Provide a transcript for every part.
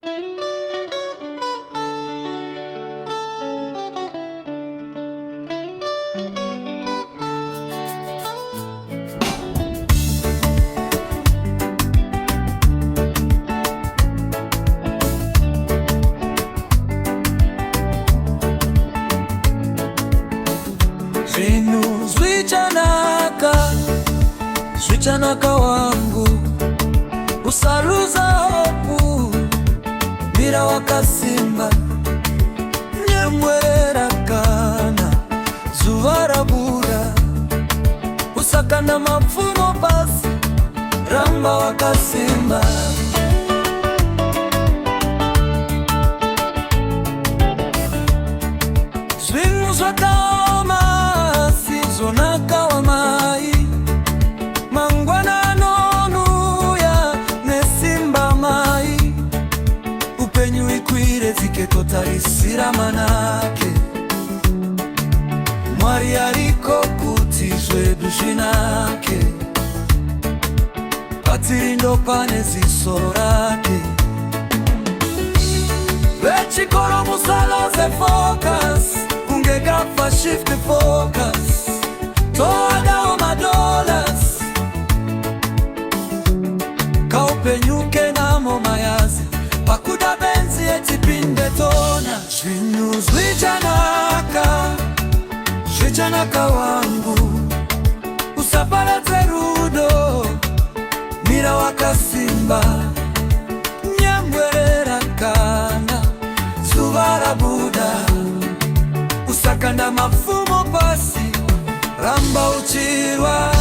Zvinu zvichanaka wangu usaluza hopu mbira wakasimba nyemwerera kana zuva rabuda usakanda mapfumo basi ramba wakasimba zvinhu zvakaoma sizonaka wamai mangwana anonuya nesimba mai upenyu ikwire ziketotarisira manake Mwari ariko kuti zvedu zvinake patiri ndo pane ziso rake vechikoro musaloze focus kunge gafa shift focus toadawo madollars kaupenyuke namo mayazi pakuda benzi etipinde tona zvinhu zvichanaka wangu usaparadze rudo mira wakasimba nyemwerera kana zuva rabuda usakanda mapfumo pasi ramba uchirwa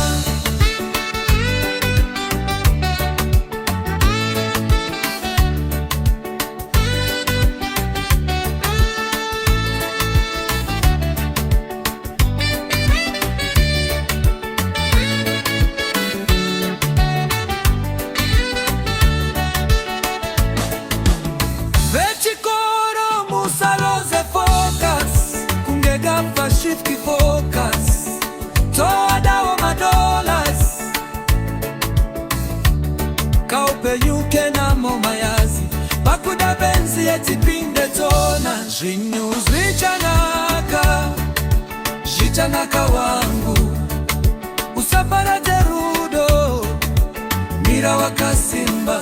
shift focus toadawo madollars kaupenyuke namo mayazi pakuda benzi etipinde tona zvinhu zvichanaka wangu usaparadze rudo mira wakasimba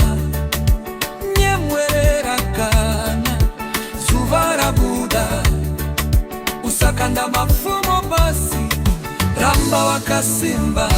nyemwerera kana zuva rabuda usakanda mapfumo basi ramba wakasimba